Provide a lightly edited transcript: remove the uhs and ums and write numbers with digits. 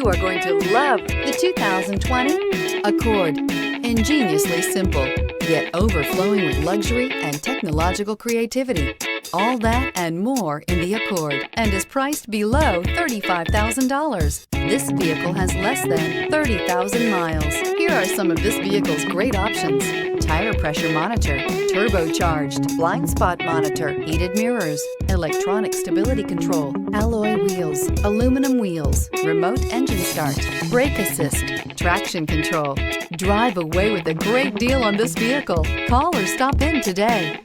You are going to love the 2020 Accord. Ingeniously simple, yet overflowing with luxury and technological creativity. All that and more in the Accord, and is priced below $35,000. This vehicle has less than 30,000 miles. Here are some of this vehicle's great options: tire pressure monitor, turbocharged, blind spot monitor, heated mirrors, electronic stability control, alloy wheels, aluminum wheels, remote engine start, brake assist, traction control. Drive away with a great deal on this vehicle. Call or stop in today.